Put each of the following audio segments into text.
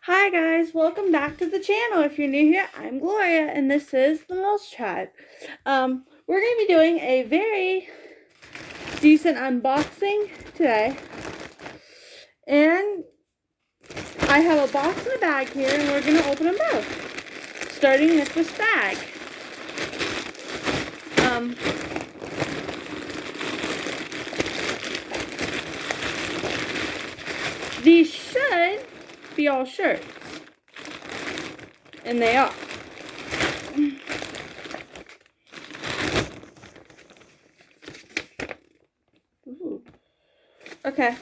Hi guys, welcome back to the channel. If you're new here, I'm Gloria and this is the Mills Tribe. We're going to be doing a very decent unboxing today. And I have a box and a bag here and we're going to open them both. Starting with this bag. These should be all shirts. And they are. Ooh. Okay.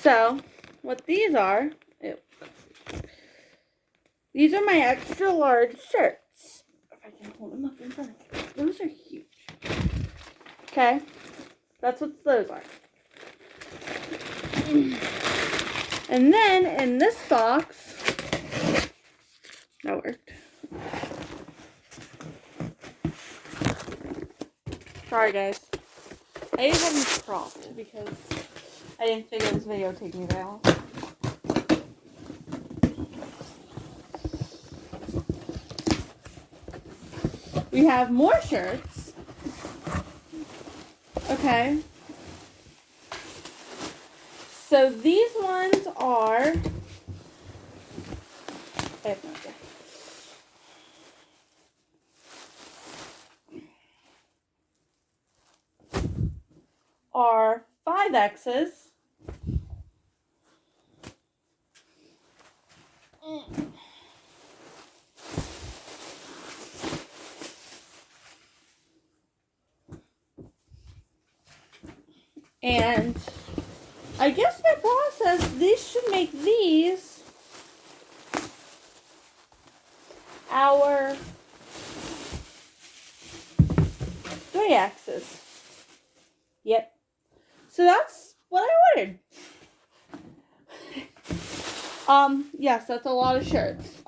So, what these are my extra large shirts. If I can hold them up in front of you. Those are huge. Okay. That's what those are. And then in this box, that worked. Sorry guys. I just have them cropped because I didn't figure this video would take me that long. We have more shirts. Okay. So these ones are, I have no idea. Are 5Xs. And I guess by process, these should make these our 3Xs. Yep. So that's what I ordered. Yes, that's a lot of shirts.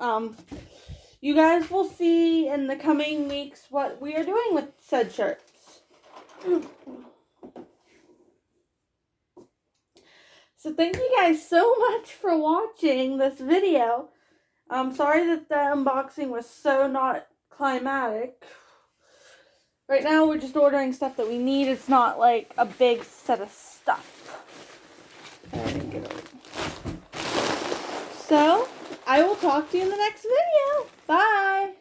You guys will see in the coming weeks what we are doing with said shirts. So thank you guys so much for watching this video. I'm sorry that the unboxing was so not climatic. Right now we're just ordering stuff that we need. It's not like a big set of stuff. So, I will talk to you in the next video. Bye!